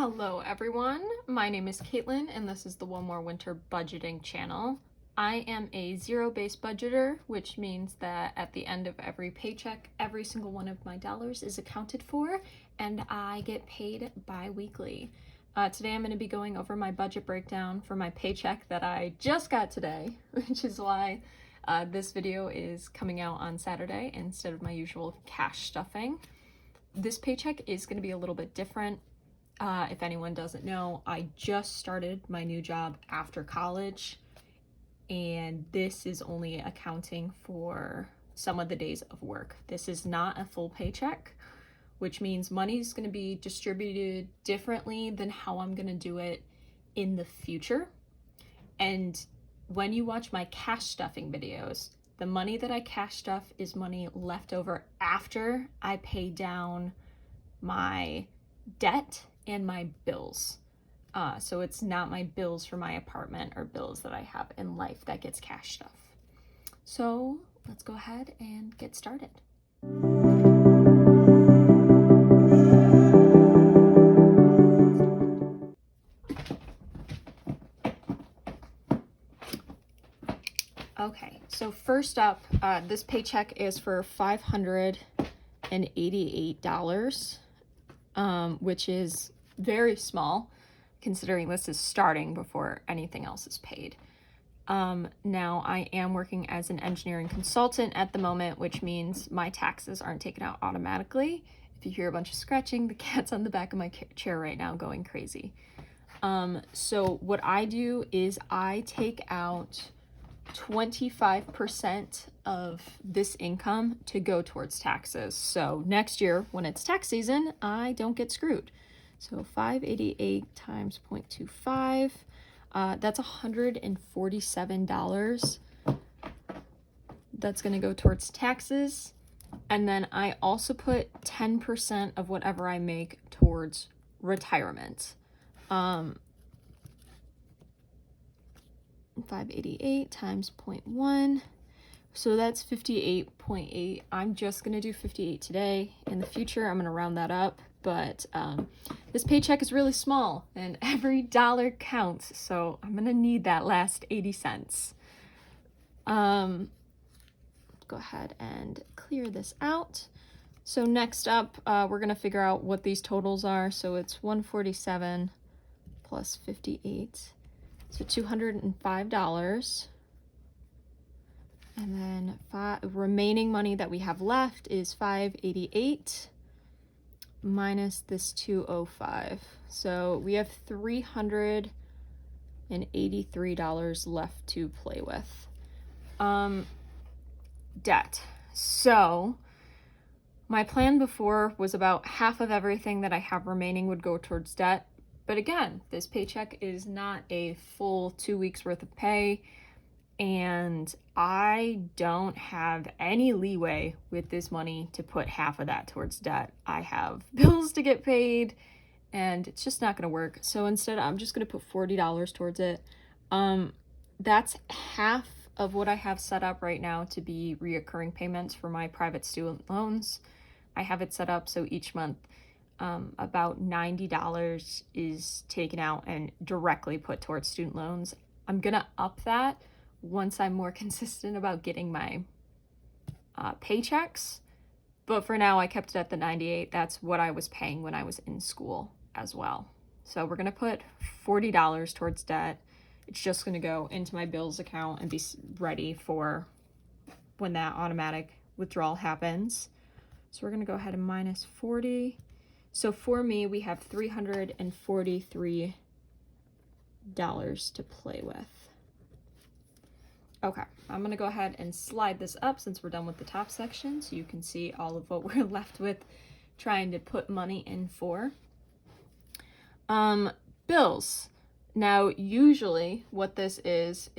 Hello everyone, my name is Caitlin and this is the One More Winter Budgeting channel. I am a zero-based budgeter, which means that at the end of every paycheck, every single one of my dollars is accounted for and I get paid bi-weekly. Today I'm going to be going over my budget breakdown for my paycheck that I just got today, which is why this video is coming out on Saturday instead of my usual cash stuffing. This paycheck is going to be a little bit different. If anyone doesn't know, I just started my new job after college, and this is only accounting for some of the days of work. This is not a full paycheck, which means money is going to be distributed differently than how I'm going to do it in the future. And when you watch my cash stuffing videos, the money that I cash stuff is money left over after I pay down my debt and my bills. So it's not my bills for my apartment or bills that I have in life that gets cash stuff. So let's go ahead and get started. Okay, so first up, this paycheck is for $588. Which is very small considering this is starting before anything else is paid. Now I am working as an engineering consultant at the moment, which means my taxes aren't taken out automatically. If you hear a bunch of scratching, the cat's on the back of my chair right now going crazy. So what I do is I take out 25% of this income to go towards taxes. So next year when it's tax season, I don't get screwed. So 588 times 0.25, that's $147. That's going to go towards taxes. And then I also put 10% of whatever I make towards retirement. 588 times 0.1, so that's 58.8. I'm just gonna do 58 today. In the future I'm gonna round that up, but this paycheck is really small and every dollar counts, so I'm gonna need that last 80 cents. Go ahead and clear this out. So next up, we're gonna figure out what these totals are. So it's 147 plus 58. So $205, and then remaining money that we have left is $588 minus this $205. So we have $383 left to play with. Debt. So my plan before was about half of everything that I have remaining would go towards debt. But again, this paycheck is not a full 2 weeks worth of pay, and I don't have any leeway with this money to put half of that towards debt. I have bills to get paid, and it's just not going to work. So instead, I'm just going to put $40 towards it. That's half of what I have set up right now to be reoccurring payments for my private student loans. I have it set up so each month about $90 is taken out and directly put towards student loans. I'm gonna up that once I'm more consistent about getting my paychecks, but for now I kept it at the 98. That's what I was paying when I was in school as well. So we're gonna put $40 towards debt. It's just gonna go into my bills account and be ready for when that automatic withdrawal happens. So we're gonna go ahead and minus 40. So for me, we have $343 to play with. Okay, I'm gonna go ahead and slide this up since we're done with the top section so you can see all of what we're left with trying to put money in for. Bills. Now, usually what this is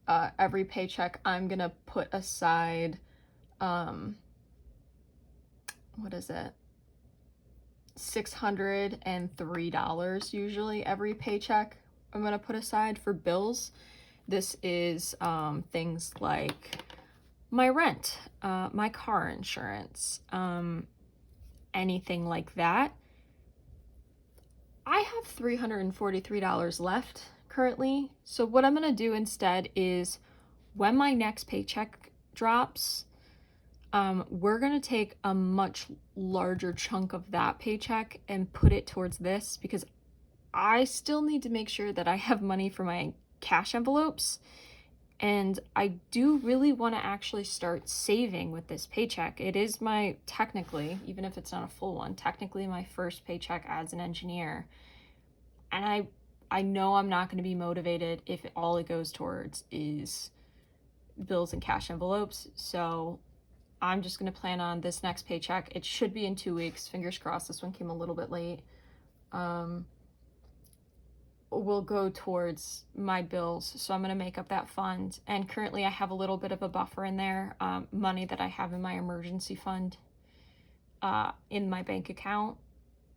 every paycheck I'm gonna put aside, what is it? $603 usually every paycheck I'm gonna put aside for bills. This is things like my rent, my car insurance, anything like that. I have $343 left currently. So what I'm gonna do instead is when my next paycheck drops, we're gonna take a much larger chunk of that paycheck and put it towards this, because I still need to make sure that I have money for my cash envelopes. And I do really want to actually start saving with this paycheck. It is my, technically, even if it's not a full one, technically my first paycheck as an engineer. And I know I'm not going to be motivated if all it goes towards is bills and cash envelopes. So I'm just going to plan on this next paycheck. It should be in 2 weeks. Fingers crossed. This one came a little bit late. Will go towards my bills. So I'm going to make up that fund. And currently I have a little bit of a buffer in there, money that I have in my emergency fund in my bank account.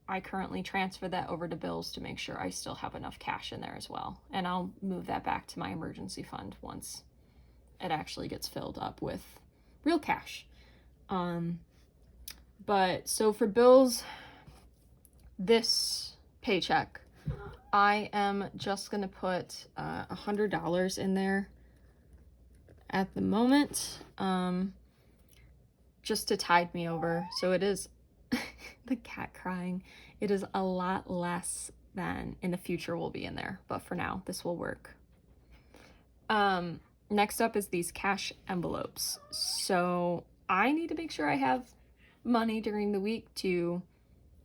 I currently transfer that over to bills to make sure I still have enough cash in there as well. And I'll move that back to my emergency fund once it actually gets filled up with real cash. But so for bills, this paycheck, I am just going to put $100 in there at the moment, just to tide me over. So it is, the cat crying, it is a lot less than in the future will be in there. But for now, this will work. Next up is these cash envelopes. So I need to make sure I have money during the week to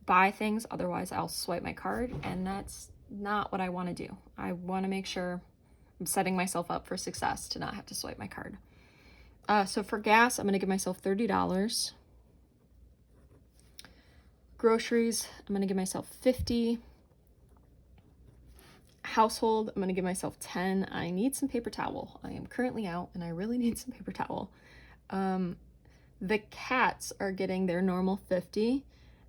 buy things. Otherwise, I'll swipe my card, and that's not what I want to do. I want to make sure I'm setting myself up for success to not have to swipe my card. So for gas, I'm going to give myself $30. Groceries, I'm going to give myself $50. Household, I'm going to give myself $10. I need some paper towel. I am currently out and I really need some paper towel. The cats are getting their normal $50.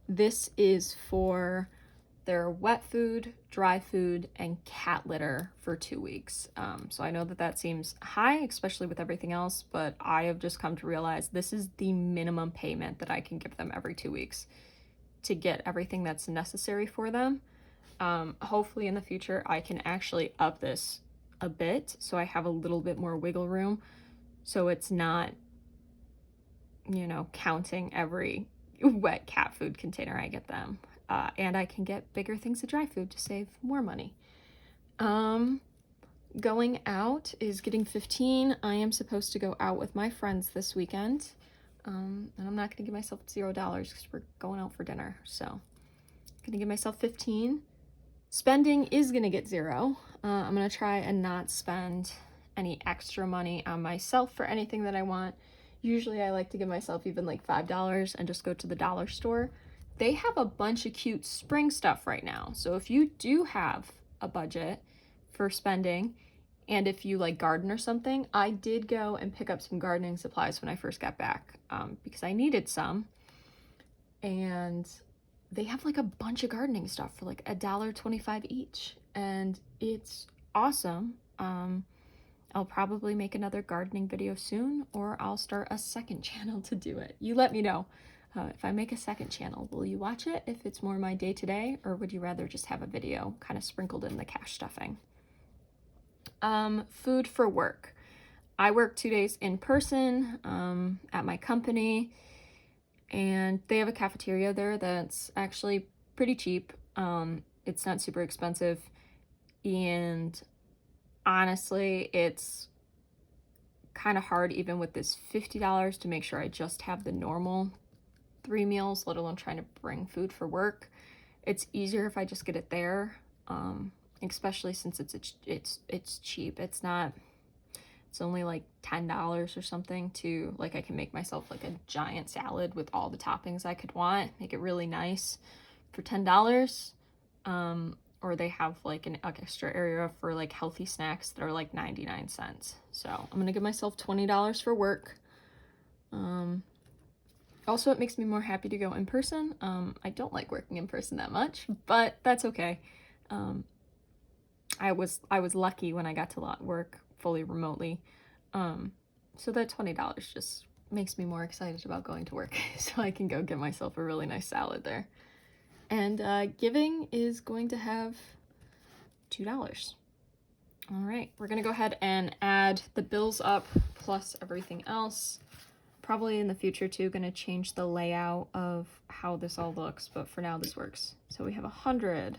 This is for their wet food, dry food, and cat litter for 2 weeks. So I know that seems high, especially with everything else, but I have just come to realize this is the minimum payment that I can give them every 2 weeks to get everything that's necessary for them. Hopefully in the future, I can actually up this a bit so I have a little bit more wiggle room. So it's not, counting every wet cat food container I get them. And I can get bigger things of dry food to save more money. Going out is getting $15. I am supposed to go out with my friends this weekend. And I'm not going to give myself $0 because we're going out for dinner. So I'm going to give myself $15. Spending is going to get $0. I'm going to try and not spend any extra money on myself for anything that I want. Usually I like to give myself even like $5 and just go to the dollar store. They have a bunch of cute spring stuff right now. So if you do have a budget for spending, and if you like garden or something, I did go and pick up some gardening supplies when I first got back because I needed some. And they have like a bunch of gardening stuff for like $1.25 each. And it's awesome. I'll probably make another gardening video soon, or I'll start a second channel to do it. You let me know. If I make a second channel, will you watch it if it's more my day-to-day, or would you rather just have a video kind of sprinkled in the cash stuffing? Food for work. I work 2 days in person at my company, and they have a cafeteria there that's actually pretty cheap. It's not super expensive, and honestly, it's kind of hard even with this $50 to make sure I just have the normal 3 meals, let alone trying to bring food for work. It's easier if I just get it there, especially since it's cheap. It's only like $10 or something to, like, I can make myself like a giant salad with all the toppings I could want, make it really nice for $10. Or they have like an extra area for like healthy snacks that are like 99 cents. So I'm gonna give myself $20 for work. Also, it makes me more happy to go in person. I don't like working in person that much, but that's okay. I was lucky when I got to work fully remotely. So that $20 just makes me more excited about going to work so I can go get myself a really nice salad there. And giving is going to have $2. All right, we're gonna go ahead and add the bills up plus everything else. Probably in the future too, gonna change the layout of how this all looks, but for now this works. So we have 100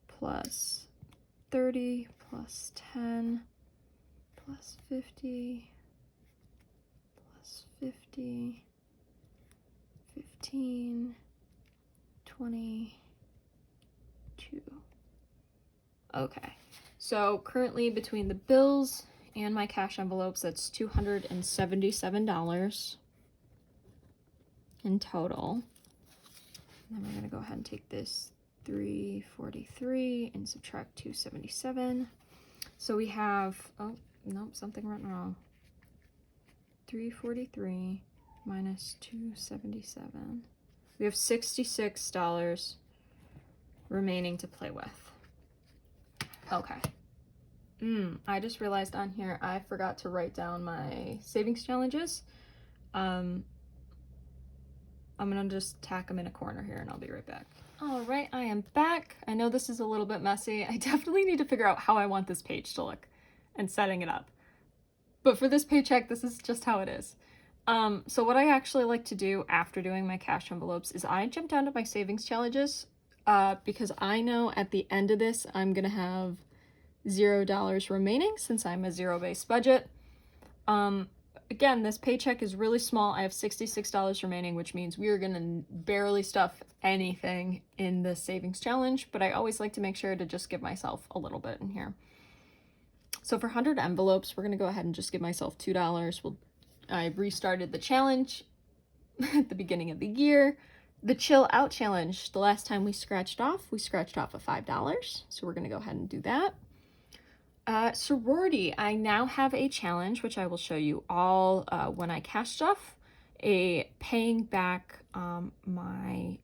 plus 30 plus 10 plus 50 plus 50, 15, 22. Okay, so currently between the bills and my cash envelopes, that's $277 in total. And then we're gonna go ahead and take this 343 and subtract 277. So we have, oh, nope, something went wrong. 343 minus 277. We have $66 remaining to play with. Okay. I just realized on here I forgot to write down my savings challenges. I'm gonna just tack them in a corner here and I'll be right back. All right, I am back. I know this is a little bit messy. I definitely need to figure out how I want this page to look and setting it up. But for this paycheck, this is just how it is. So what I actually like to do after doing my cash envelopes is I jump down to my savings challenges because I know at the end of this, I'm gonna have $0 remaining since I'm a zero-based budget. Again, this paycheck is really small. I have $66 remaining, which means we are gonna barely stuff anything in the savings challenge, but I always like to make sure to just give myself a little bit in here. So for 100 envelopes, we're gonna go ahead and just give myself $2. I restarted the challenge at the beginning of the year. The Chill Out Challenge, the last time we scratched off a $5. So we're gonna go ahead and do that. Sorority, I now have a challenge, which I will show you all when I cash stuff, paying back my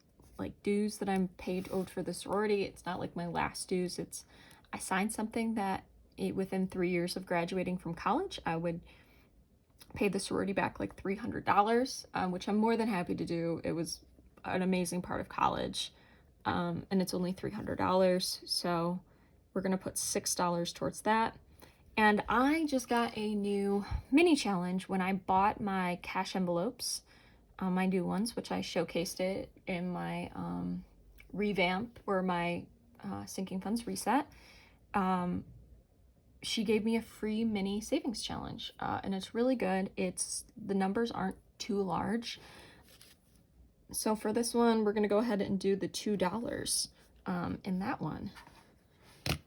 dues that I'm owed for the sorority. It's not like my last dues. I signed something that within 3 years of graduating from college, I would pay the sorority back like $300, which I'm more than happy to do. It was an amazing part of college, and it's only $300, so we're gonna put $6 towards that. And I just got a new mini challenge when I bought my cash envelopes, my new ones, which I showcased it in my revamp or my sinking funds reset. She gave me a free mini savings challenge, and it's really good. The numbers aren't too large. So for this one, we're gonna go ahead and do the $2 in that one.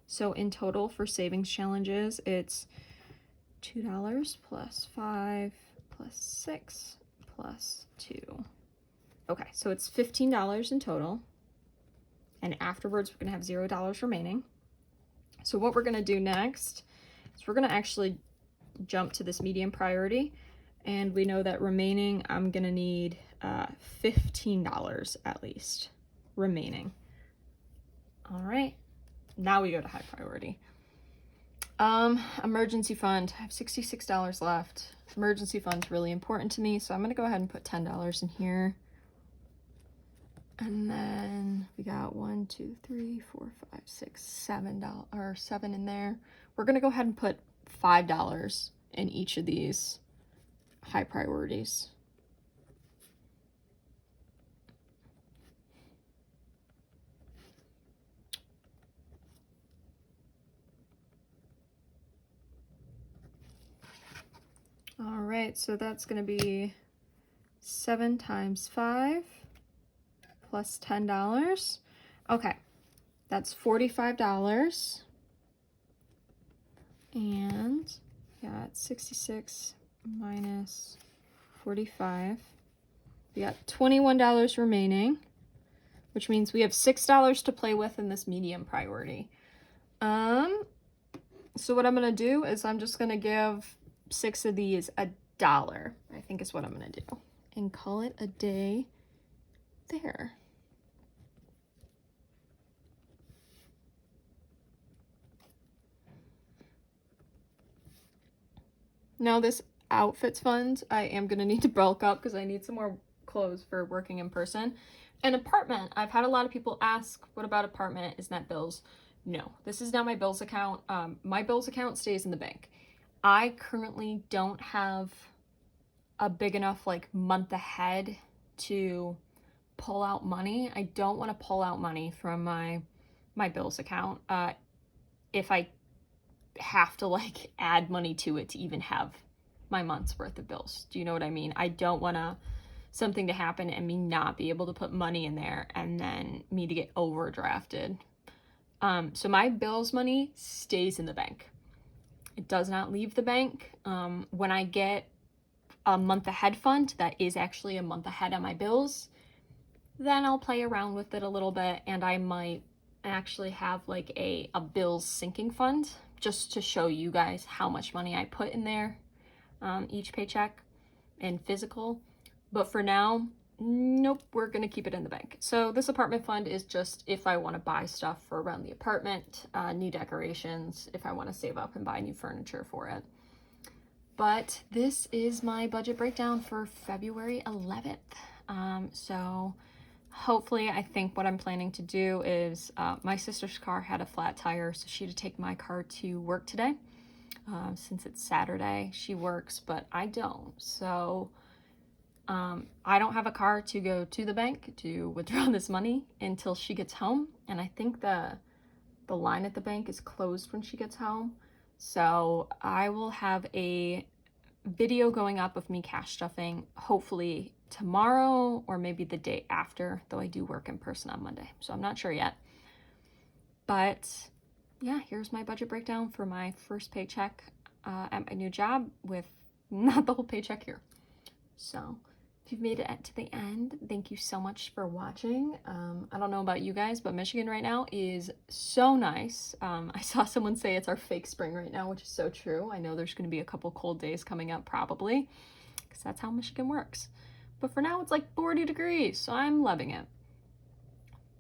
So in total for savings challenges, it's $2 plus 5 plus 6 plus 2. Okay, so it's $15 in total. And afterwards, we're gonna have $0 remaining. So what we're gonna do next is we're gonna actually jump to this medium priority. And we know that remaining, I'm gonna need $15 at least remaining. All right. Now we go to high priority. Emergency fund. I have $66 left. Emergency fund's really important to me, so I'm gonna go ahead and put $10 in here. And then we got $1, 2, 3, 4, 5, 6, $7 in there. We're gonna go ahead and put $5 in each of these high priorities. All right, so that's gonna be 7 times 5 plus $10. Okay, that's $45. And we got 66 minus 45. We got $21 remaining, which means we have $6 to play with in this medium priority. So what I'm gonna do is I'm just gonna give 6 of these $1, I think is what I'm gonna do, and call it a day there. Now this outfits fund, I am gonna need to bulk up because I need some more clothes for working in person. An apartment, I've had a lot of people ask, what about apartment? Isn't that bills? No, this is not my bills account. My bills account stays in the bank. I currently don't have a big enough like month ahead to pull out money. I don't want to pull out money from my bills account. If I have to like add money to it to even have my month's worth of bills. Do you know what I mean? I don't want something to happen and me not be able to put money in there and then me to get overdrafted. So my bills money stays in the bank. It does not leave the bank. When I get a month ahead fund that is actually a month ahead on my bills, then I'll play around with it a little bit, and I might actually have like a bills sinking fund just to show you guys how much money I put in there each paycheck and physical. But for now, nope, we're gonna keep it in the bank. So this apartment fund is just if I want to buy stuff for around the apartment, new decorations, if I want to save up and buy new furniture for it. But this is my budget breakdown for February 11th. So hopefully, I think what I'm planning to do is my sister's car had a flat tire, so she had to take my car to work today. Since it's Saturday, she works, but I don't. So I don't have a car to go to the bank to withdraw this money until she gets home. And I think the line at the bank is closed when she gets home. So I will have a video going up of me cash stuffing, hopefully tomorrow or maybe the day after, though I do work in person on Monday, so I'm not sure yet. But yeah, here's my budget breakdown for my first paycheck at my new job, with not the whole paycheck here. So if you've made it to the end, thank you so much for watching. I don't know about you guys, but Michigan right now is so nice. I saw someone say it's our fake spring right now, which is so true. I know there's going to be a couple cold days coming up probably, because that's how Michigan works. But for now, it's like 40 degrees, so I'm loving it.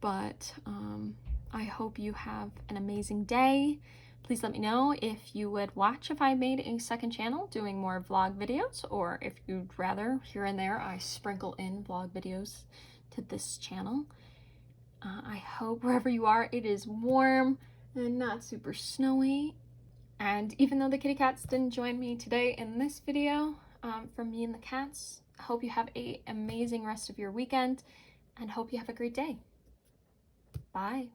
But I hope you have an amazing day. Please let me know if you would watch if I made a second channel doing more vlog videos, or if you'd rather here and there I sprinkle in vlog videos to this channel. I hope wherever you are it is warm and not super snowy. And even though the kitty cats didn't join me today in this video from me and the cats, I hope you have an amazing rest of your weekend and hope you have a great day. Bye.